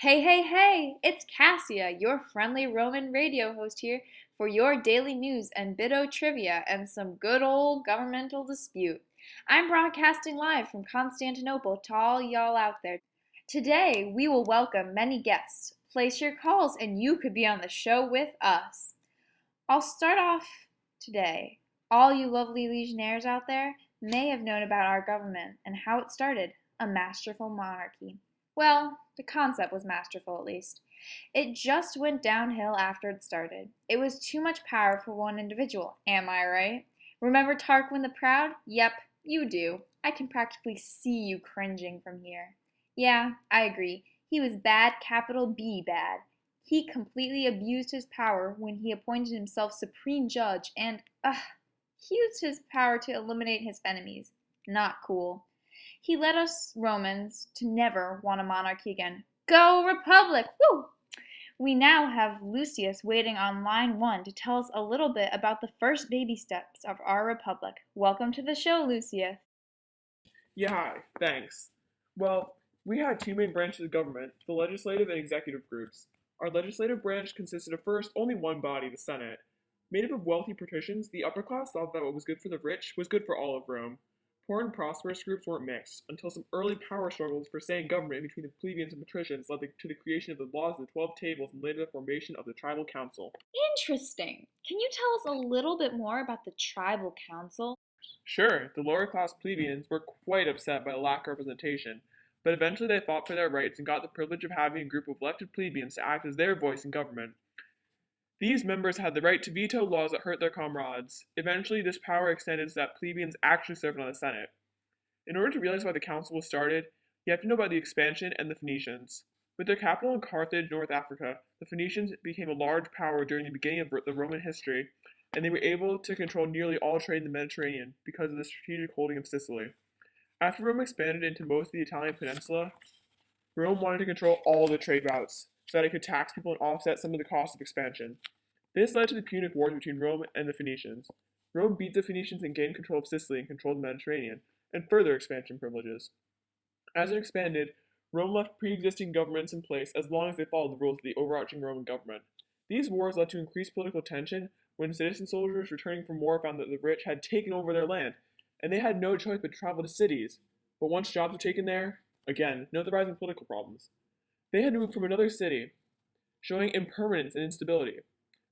Hey, hey, hey! It's Cassia, your friendly Roman radio host here for your daily news and Bito trivia and some good old governmental dispute. I'm broadcasting live from Constantinople to all y'all out there. Today, we will welcome many guests. Place your calls and you could be on the show with us. I'll start off today. All you lovely legionnaires out there may have known about our government and how it started, a masterful monarchy. Well, the concept was masterful at least. It just went downhill after it started. It was too much power for one individual, am I right? Remember Tarquin the Proud? Yep, you do. I can practically see you cringing from here. Yeah, I agree. He was bad, capital B bad. He completely abused his power when he appointed himself supreme judge and, he used his power to eliminate his enemies. Not cool. He led us Romans to never want a monarchy again. Go Republic! Woo! We now have Lucius waiting on line 1 to tell us a little bit about the first baby steps of our republic. Welcome to the show, Lucius. Yeah, hi, thanks. Well, we had two main branches of government, the legislative and executive groups. Our legislative branch consisted of first only one body, the Senate. Made up of wealthy patricians, the upper class thought that what was good for the rich was good for all of Rome. Poor and prosperous groups weren't mixed, until some early power struggles for say in government between the plebeians and patricians led to the creation of the laws of the 12 Tables and later the formation of the Tribal Council. Interesting. Can you tell us a little bit more about the Tribal Council? Sure, the lower class plebeians were quite upset by the lack of representation, but eventually they fought for their rights and got the privilege of having a group of elected plebeians to act as their voice in government. These members had the right to veto laws that hurt their comrades. Eventually, this power extended so that plebeians actually served on the Senate. In order to realize why the council was started, you have to know about the expansion and the Phoenicians. With their capital in Carthage, North Africa, the Phoenicians became a large power during the beginning of the Roman history, and they were able to control nearly all trade in the Mediterranean because of the strategic holding of Sicily. After Rome expanded into most of the Italian peninsula, Rome wanted to control all the trade routes so that it could tax people and offset some of the cost of expansion. This led to the Punic Wars between Rome and the Phoenicians. Rome beat the Phoenicians and gained control of Sicily and controlled the Mediterranean, and further expansion privileges. As it expanded, Rome left pre-existing governments in place as long as they followed the rules of the overarching Roman government. These wars led to increased political tension when citizen soldiers returning from war found that the rich had taken over their land, and they had no choice but to travel to cities. But once jobs were taken there, again, note the rising political problems. They had to move from another city, showing impermanence and instability.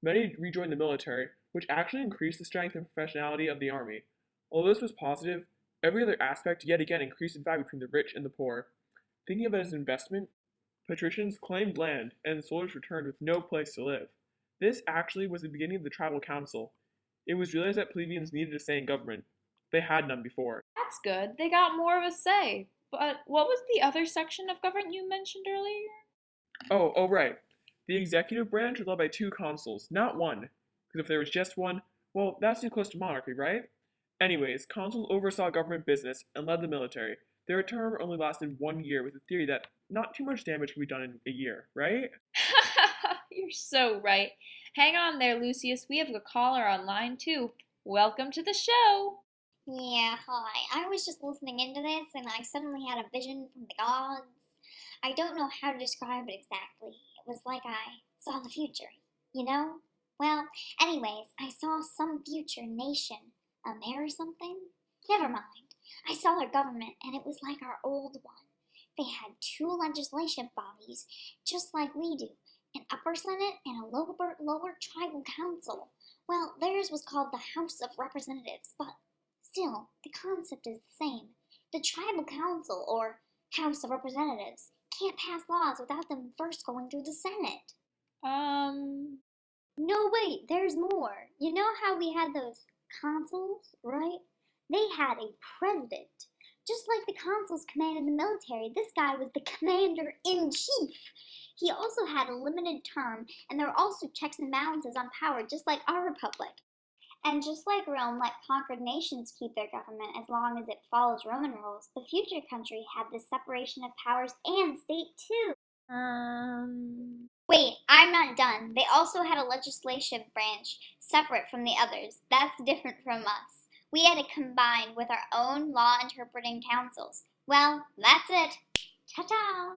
Many rejoined the military, which actually increased the strength and professionality of the army. Although this was positive, every other aspect yet again increased in value between the rich and the poor. Thinking of it as an investment, patricians claimed land, and the soldiers returned with no place to live. This actually was the beginning of the Tribal Council. It was realized that plebeians needed a say in government. They had none before. That's good. They got more of a say. But what was the other section of government you mentioned earlier? Oh, right. The executive branch was led by two consuls, not one. Because if there was just one, well, that's too close to monarchy, right? Anyways, consuls oversaw government business and led the military. Their term only lasted 1 year with the theory that not too much damage can be done in a year, right? You're so right. Hang on there, Lucius. We have a caller on line 2. Welcome to the show. Yeah, hi. I was just listening into this and I suddenly had a vision from the gods. I don't know how to describe it exactly. It was like I saw the future, you know? Well, anyways, I saw some future nation, a mayor or something. Never mind. I saw their government and it was like our old one. They had two legislative bodies, just like we do, an upper senate and a lower tribal council. Well, theirs was called the House of Representatives, but still, the concept is the same. The Tribal Council, or House of Representatives, can't pass laws without them first going through the Senate. No, wait, there's more. You know how we had those consuls, right? They had a president. Just like the consuls commanded the military, this guy was the commander-in-chief. He also had a limited term, and there were also checks and balances on power, just like our republic. And just like Rome let conquered nations keep their government as long as it follows Roman rules, the future country had this separation of powers and state too. Wait, I'm not done. They also had a legislative branch separate from the others. That's different from us. We had to combine with our own law interpreting councils. Well, that's it. Ta-ta!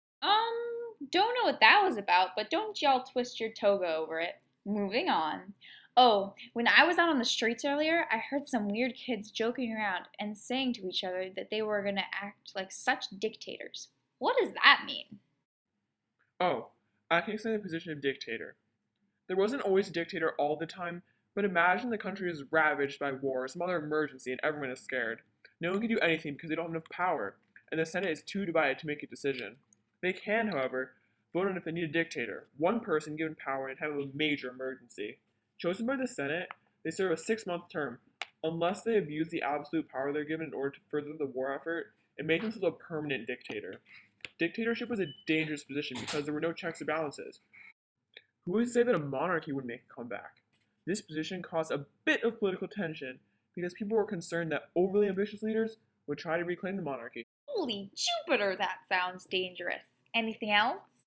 Don't know what that was about, but don't y'all twist your toga over it. Moving on. Oh, when I was out on the streets earlier, I heard some weird kids joking around and saying to each other that they were going to act like such dictators. What does that mean? Oh, I can explain the position of dictator. There wasn't always a dictator all the time, but imagine the country is ravaged by war or some other emergency and everyone is scared. No one can do anything because they don't have enough power, and the Senate is too divided to make a decision. They can, however, vote on if they need a dictator, one person given power in time of a major emergency. Chosen by the Senate, they serve a 6-month term. Unless they abuse the absolute power they're given in order to further the war effort, it makes themselves a permanent dictator. Dictatorship was a dangerous position because there were no checks or balances. Who would say that a monarchy would make a comeback? This position caused a bit of political tension because people were concerned that overly ambitious leaders would try to reclaim the monarchy. Holy Jupiter, that sounds dangerous. Anything else?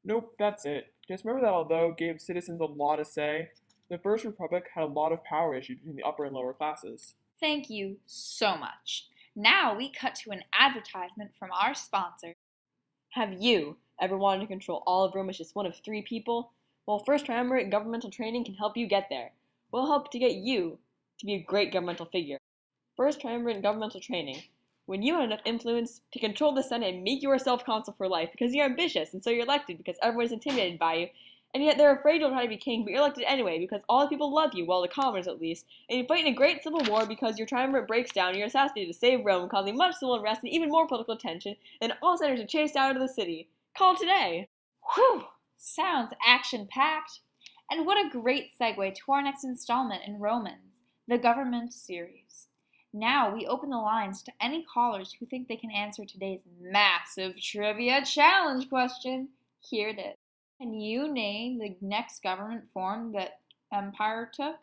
Nope, that's it. Just remember that although it gave citizens a lot to say, the First Republic had a lot of power issues between the upper and lower classes. Thank you so much. Now we cut to an advertisement from our sponsor. Have you ever wanted to control all of Rome as just one of 3 people? Well, First Triumvirate Governmental Training can help you get there. We'll help to get you to be a great governmental figure. First Triumvirate Governmental Training. When you have enough influence to control the Senate and make yourself consul for life because you're ambitious and so you're elected because everyone is intimidated by you, and yet they're afraid you'll try to be king, but you're elected anyway because all the people love you, well, the commoners at least, and you fight in a great civil war because your triumvirate breaks down and you're assassinated to save Rome, causing much civil unrest and even more political tension, and all senators are chased out of the city. Call today! Whew! Sounds action-packed. And what a great segue to our next installment in Romans, the government series. Now we open the lines to any callers who think they can answer today's massive trivia challenge question. Here it is. Can you name the next government form that empire took?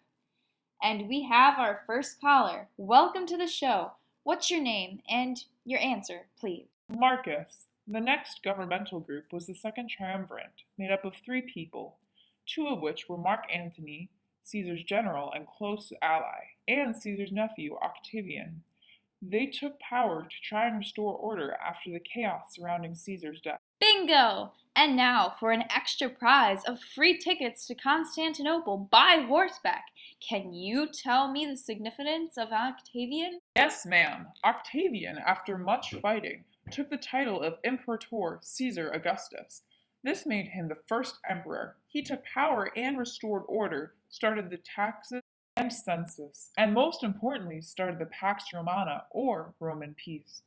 And we have our first caller. Welcome to the show. What's your name and your answer, please? Marcus. The next governmental group was the Second Triumvirate, made up of 3 people, 2 of which were Mark Antony, Caesar's general and close ally, and Caesar's nephew, Octavian. They took power to try and restore order after the chaos surrounding Caesar's death. Bingo! And now for an extra prize of free tickets to Constantinople by horseback. Can you tell me the significance of Octavian? Yes, ma'am. Octavian, after much fighting, took the title of Imperator Caesar Augustus. This made him the first emperor. He took power and restored order, started the taxes and census, and most importantly, started the Pax Romana, or Roman peace.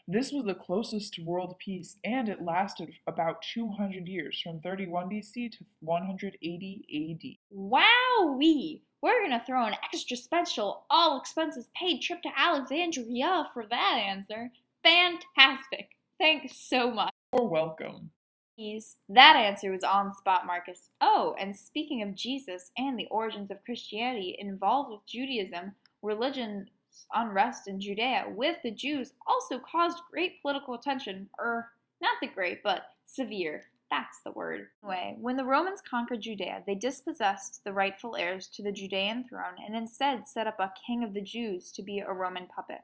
This was the closest to world peace, and it lasted about 200 years, from 31 BC to 180 AD. Wowee! We're going to throw an extra special, all expenses paid trip to Alexandria for that answer. Fantastic! Thanks so much. You're welcome. That answer was on spot, Marcus. Oh, and speaking of Jesus and the origins of Christianity involved with Judaism, religion's unrest in Judea with the Jews also caused great political tension. Not the great, but severe. That's the word. Anyway, when the Romans conquered Judea, they dispossessed the rightful heirs to the Judean throne and instead set up a king of the Jews to be a Roman puppet.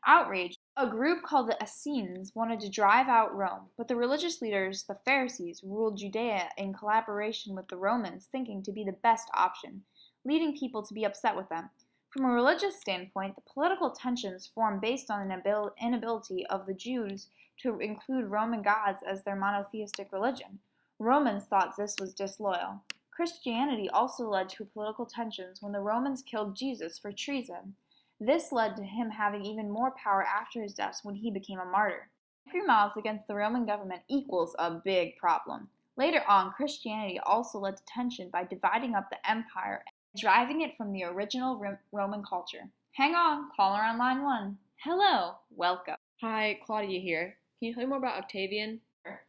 Outraged, a group called the Essenes wanted to drive out Rome, but the religious leaders, the Pharisees, ruled Judea in collaboration with the Romans, thinking to be the best option, leading people to be upset with them. From a religious standpoint, the political tensions formed based on an inability of the Jews to include Roman gods as their monotheistic religion. Romans thought this was disloyal. Christianity also led to political tensions when the Romans killed Jesus for treason. This led to him having even more power after his death when he became a martyr. Angry mobs against the Roman government equals a big problem. Later on, Christianity also led to tension by dividing up the empire and driving it from the original Roman culture. Hang on, caller on line 1. Hello, welcome. Hi, Claudia here. Can you tell me more about Octavian?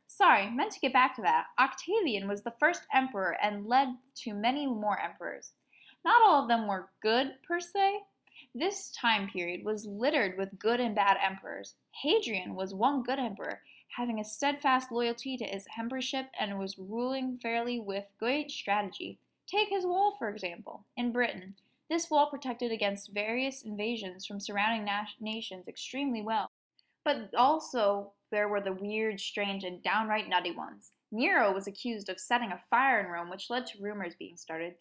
Sorry, meant to get back to that. Octavian was the first emperor and led to many more emperors. Not all of them were good, per se. This time period was littered with good and bad emperors. Hadrian was one good emperor, having a steadfast loyalty to his emperorship and was ruling fairly with great strategy. Take his wall, for example, in Britain. This wall protected against various invasions from surrounding nations extremely well, but also there were the weird, strange, and downright nutty ones. Nero was accused of setting a fire in Rome, which led to rumors being started.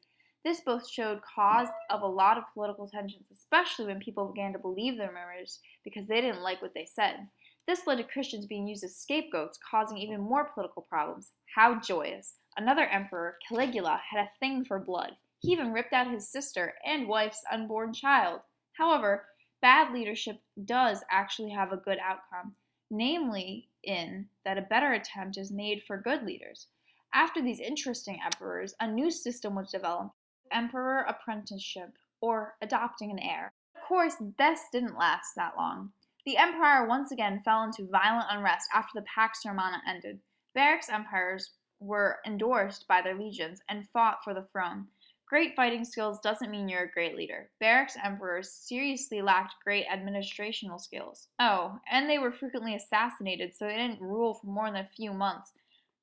This both showed cause of a lot of political tensions, especially when people began to believe the rumors because they didn't like what they said. This led to Christians being used as scapegoats, causing even more political problems. How joyous! Another emperor, Caligula, had a thing for blood. He even ripped out his sister and wife's unborn child. However, bad leadership does actually have a good outcome, namely in that a better attempt is made for good leaders. After these interesting emperors, a new system was developed, emperor apprenticeship, or adopting an heir. Of course, this didn't last that long. The empire once again fell into violent unrest after the Pax Romana ended. Barracks empires were endorsed by their legions and fought for the throne. Great fighting skills doesn't mean you're a great leader. Barracks emperors seriously lacked great administrational skills. Oh, and they were frequently assassinated, so they didn't rule for more than a few months.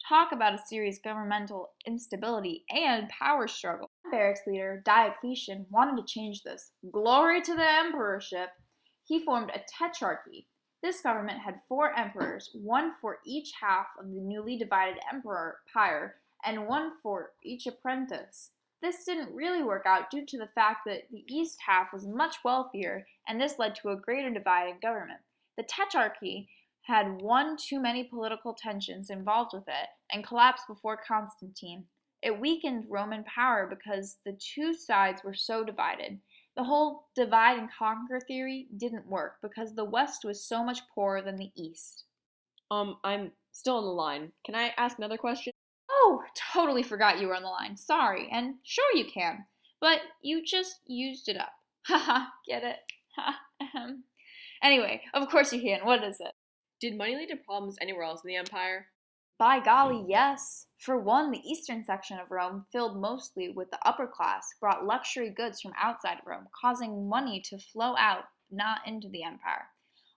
Talk about a serious governmental instability and power struggle. Barracks leader Diocletian wanted to change this. Glory to the emperorship! He formed a tetrarchy. This government had 4 emperors, one for each half of the newly divided empire, and one for each apprentice. This didn't really work out due to the fact that the east half was much wealthier, and this led to a greater divide in government. The tetrarchy had one too many political tensions involved with it and collapsed before Constantine. It weakened Roman power because the two sides were so divided. The whole divide and conquer theory didn't work because the West was so much poorer than the East. I'm still on the line. Can I ask another question? Oh, totally forgot you were on the line. Sorry, and sure you can, but you just used it up. Haha, get it? Ha, Anyway, of course you can. What is it? Did money lead to problems anywhere else in the empire? By golly, yes. For one, the eastern section of Rome, filled mostly with the upper class, brought luxury goods from outside of Rome, causing money to flow out, not into the empire.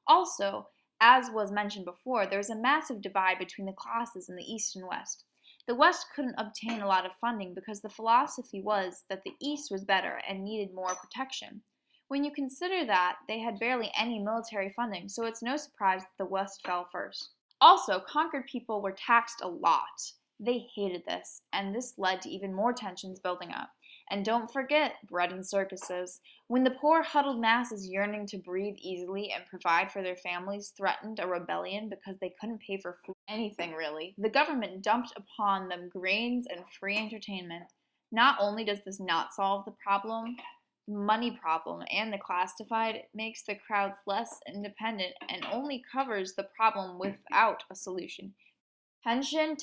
Also, as was mentioned before, there was a massive divide between the classes in the east and west. The west couldn't obtain a lot of funding because the philosophy was that the east was better and needed more protection. When you consider that, they had barely any military funding, so it's no surprise that the west fell first. Also, conquered people were taxed a lot. They hated this, and this led to even more tensions building up. And don't forget bread and circuses. When the poor huddled masses yearning to breathe easily and provide for their families threatened a rebellion because they couldn't pay for food, anything really, the government dumped upon them grains and free entertainment. Not only does this not solve the money problem and the class divide, it makes the crowds less independent and only covers the problem without a solution. Tension,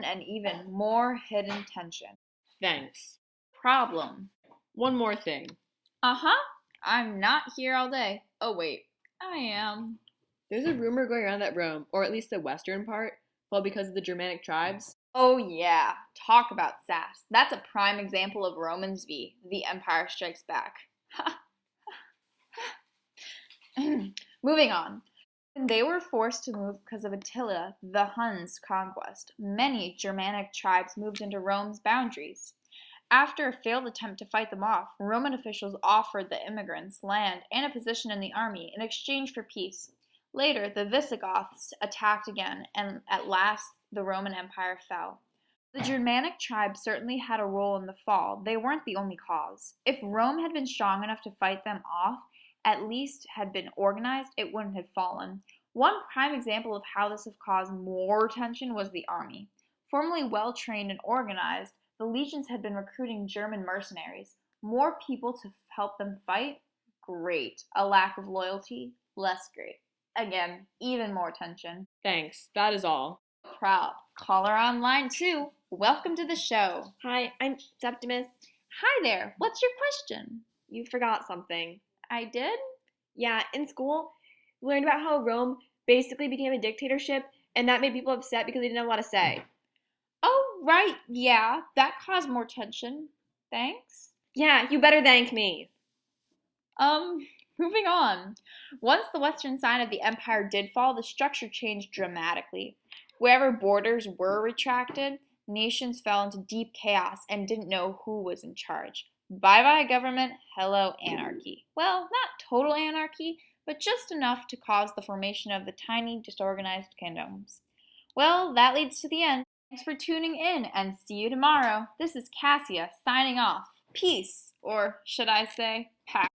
and even more hidden tension. Thanks. Problem. One more thing. I'm not here all day. Oh wait, I am. There's a rumor going around that Rome, or at least the western part, fell because of the Germanic tribes. Oh yeah, talk about sass. That's a prime example of Romans v. The Empire Strikes Back. Moving on. When they were forced to move because of Attila the Hun's conquest, many Germanic tribes moved into Rome's boundaries. After a failed attempt to fight them off, Roman officials offered the immigrants land and a position in the army in exchange for peace. Later, the Visigoths attacked again, and at last the Roman Empire fell. The Germanic tribes certainly had a role in the fall. They weren't the only cause. If Rome had been strong enough to fight them off, at least had been organized, it wouldn't have fallen. One prime example of how this have caused more tension was the army. Formerly well-trained and organized, the legions had been recruiting German mercenaries. More people to help them fight? Great. A lack of loyalty? Less great. Again, even more tension. Thanks. That is all. Proud. Caller online too. Welcome to the show. Hi, I'm Septimus. Hi there. What's your question? You forgot something. I did? Yeah, in school, we learned about how Rome basically became a dictatorship, and that made people upset because they didn't have a lot to say. Oh, right. Yeah, that caused more tension. Thanks. Yeah, you better thank me. Moving on. Once the western side of the empire did fall, the structure changed dramatically. Wherever borders were retracted, nations fell into deep chaos and didn't know who was in charge. Bye-bye government, hello anarchy. Well, not total anarchy, but just enough to cause the formation of the tiny, disorganized kingdoms. Well, that leads to the end. Thanks for tuning in, and see you tomorrow. This is Cassia signing off. Peace, or should I say, pack.